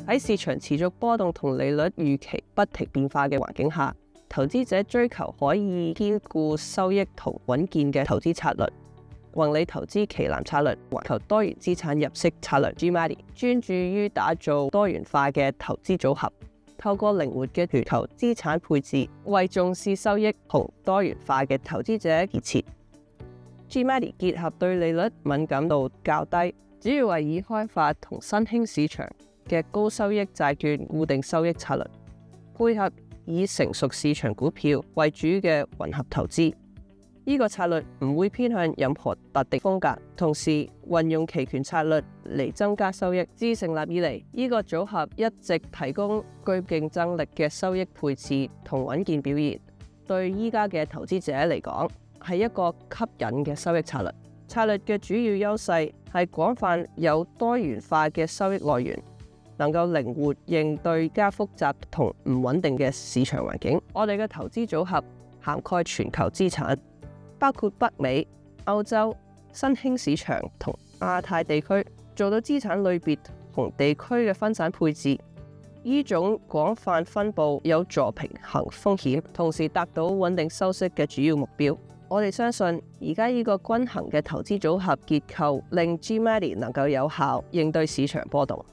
喺市場持續波動同利率預期不停變化嘅環境下，投資者追求可以兼顧收益同穩健嘅投資策略。宏利投資旗艦策略環球多元資產入息策略 GMADI 專注於打造多元化嘅投資組合，透過靈活嘅全球資產配置，為重視收益同多元化嘅投資者而設。GMADI 結合對利率敏感度較低，主要係以開發同新興市場嘅高收益債券固定收益策略，配合以成熟市場股票為主嘅混合投資。呢個策略唔會偏向任何特定風格，同時運用期權策略嚟增加收益。自成立以嚟，呢個組合一直提供具競爭力嘅收益配置同穩健表現，對依家嘅投資者嚟講係一個吸引嘅收益策略。策略嘅主要優勢係廣泛有多元化嘅收益來源，能夠靈活應對加複雜同唔穩定嘅市場環境。我哋嘅投資組合涵蓋全球資產，包括北美、歐洲、新興市場同亞太地區，做到資產類別同地區嘅分散配置。呢種廣泛分佈有助平衡風險，同時達到穩定收息嘅主要目標。我哋相信而家呢個均衡嘅投資組合結構，令 GMADI 能夠有效應對市場波動。